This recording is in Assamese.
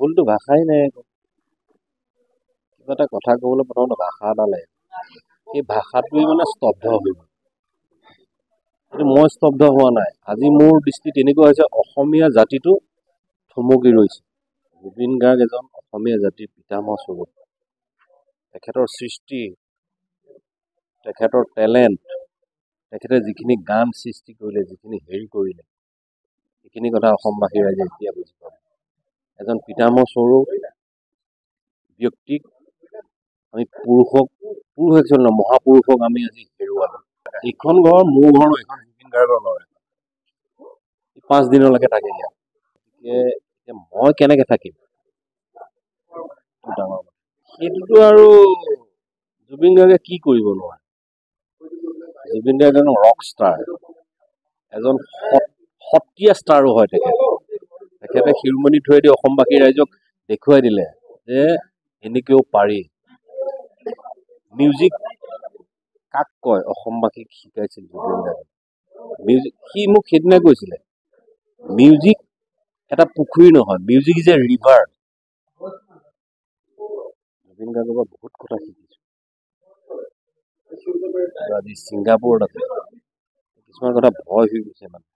ভুলটো ভাষাই নাই। কিবা এটা কথা ক'বলৈ প্ৰথমতে ভাষা এটা লাগে। সেই ভাষাটোৱে মানে স্তব্ধ হৈ গ'ল। কিন্তু মই স্তব্ধ হোৱা নাই। আজি মোৰ দৃষ্টিত এনেকুৱা হৈছে অসমীয়া জাতিটো থমকি ৰৈছে। জুবিন গাৰ্গ এজন অসমীয়া জাতিৰ পিতামহ স্বৰূপ। তেখেতৰ সৃষ্টি, তেখেতৰ টেলেণ্ট, তেখেতে যিখিনি গান সৃষ্টি কৰিলে, যিখিনি হেৰি কৰিলে, সেইখিনি কথা অসমবাসী ৰাইজে এতিয়া বুজি পাব। এজন পিতামহ স্বৰূপ ব্যক্তিক আমি পুৰুষ একজন মহাপুৰুষক আমি আজি হেৰুৱালো। এইখন ঘৰ মোৰ ঘৰ নহয়, এইখন জুবিন গাৰ্গৰ নহয়। 5 দিনলৈকে থাকে ইয়াত। গতিকে মই কেনেকে থাকিম? ডাঙৰ কথা। সেইটোতো আৰু জুবিন গাৰ্গে কি কৰিব নোৱাৰে। জুবিন গাৰ্গ এজন ৰক ষ্টাৰ, এজন সত্ৰীয়া ষ্টাৰো হয় তেখেতে শিৰোমণি থৈয়েদি অসমবাসী ৰাইজক দেখুৱাই দিলে যে এনেকেও পাৰি। মিউজিক কাক কয় অসমবাসীক শিকাইছিল জুবিন গাৰ্গে। মিউজিক সি মোক সেইদিনা কৈছিলে, মিউজিক এটা পুখুৰী নহয়, music is a river. Zubeen গাৰ্গৰ পৰা বহুত কথা শিকিছো। আজি ছিংগাপুৰত আছে, কিছুমান কথা ভয় হৈ গৈছে মানে।